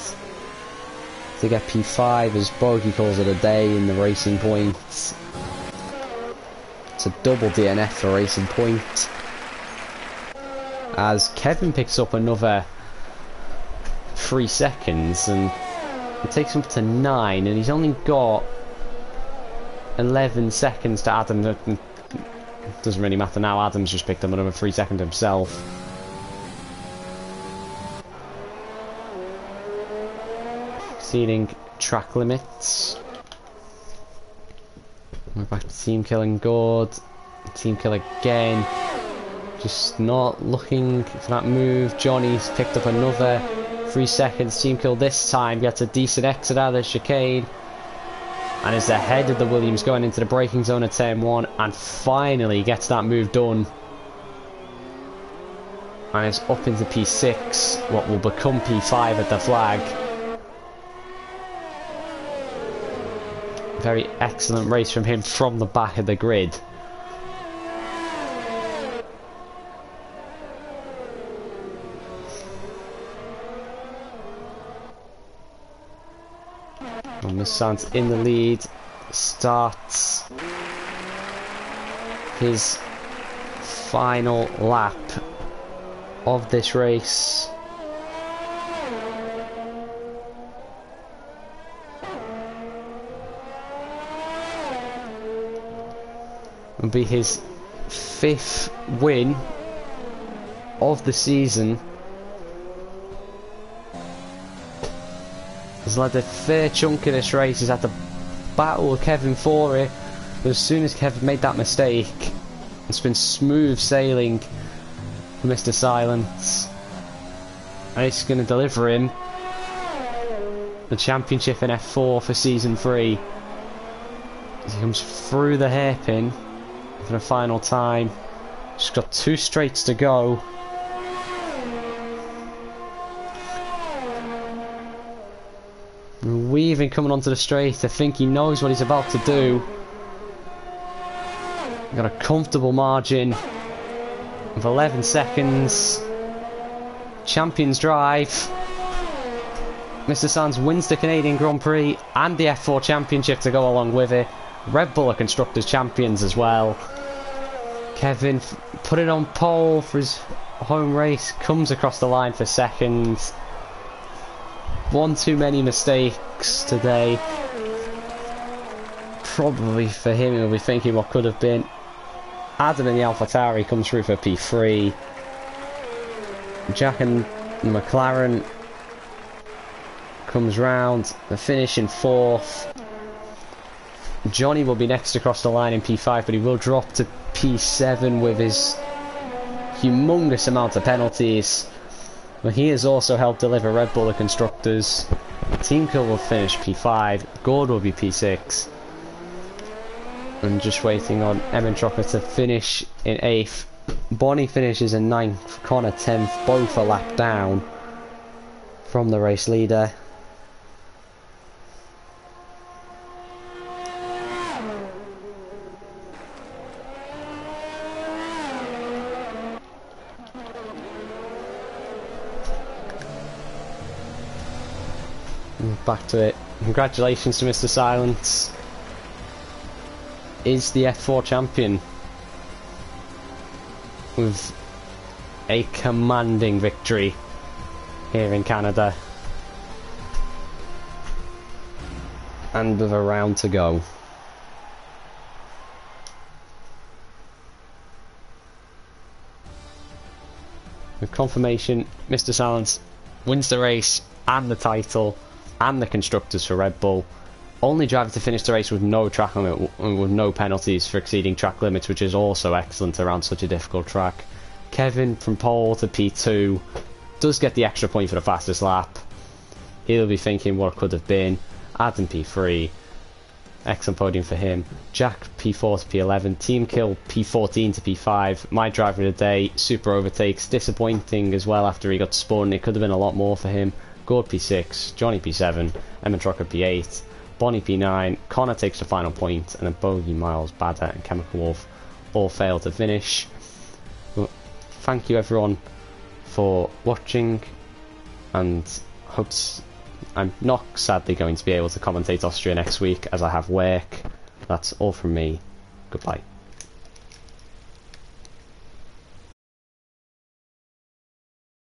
to get P5 as Bogey calls it a day in the Racing Point. It's a double DNF for Racing Point. As Kevin picks up another 3 seconds and it takes him up to 9, and he's only got 11 seconds to Adam. It doesn't really matter now, Adam's just picked up another 3 seconds himself. Exceeding track limits. We're back to Team Kill and Gord. Team Kill again. Just not looking for that move. Johnny's picked up another 3 seconds. Team Kill this time gets a decent exit out of the chicane and is ahead of the Williams going into the braking zone at turn 1 and finally gets that move done and is up into P6, what will become P5 at the flag. Very excellent race from him from the back of the grid. And Mustang's in the lead, starts his final lap of this race. It'll be his 5th win of the season. He's led a fair chunk of this race. He's had to battle with Kevin for it, but as soon as Kevin made that mistake, it's been smooth sailing for Mr. Silence, and it's going to deliver him the championship in F4 for season 3 as he comes through the hairpin for the final time. Just got 2 straights to go. Weaving coming onto the straight. I think he knows what he's about to do. Got a comfortable margin of 11 seconds. Champions drive. Mr. Sands wins the Canadian Grand Prix and the F4 Championship to go along with it. Red Bull are Constructors Champions as well. Kevin put it on pole for his home race. Comes across the line for second. One too many mistakes today. Probably for him, he'll be thinking what could have been. Adam in the AlphaTauri comes through for P3. Jack and the McLaren comes round. The finish in 4th. Johnny will be next across the line in P5, but he will drop to P7 with his humongous amount of penalties. But he has also helped deliver Red Bull the Constructors. Team Kill will finish P5, Gord will be P6. And just waiting on Emin Trocker to finish in 8th. Bonnie finishes in 9th, Connor 10th, both a lap down from the race leader. Back to it. Congratulations to Mr. Silence. Is the F4 champion with a commanding victory here in Canada and with a round to go. With confirmation, Mr. Silence wins the race and the title and the Constructors for Red Bull. Only driver to finish the race with no track limit, with no penalties for exceeding track limits, which is also excellent around such a difficult track. Kevin from pole to P2 does get the extra point for the fastest lap. He'll be thinking what could have been. Adam P3, excellent podium for him. Jack P4 to P11, Team Kill P14 to P5. My driver of the day, super overtakes, disappointing as well after he got spun. It could have been a lot more for him. Gord P6, Johnny P7, Emma Trucker P8, Bonnie P9, Connor takes the final point, and then Bogey, Miles, Badder and Chemical Wolf all fail to finish. Well, thank you everyone for watching, and hope to I'm not sadly going to be able to commentate Austria next week as I have work. That's all from me. Goodbye.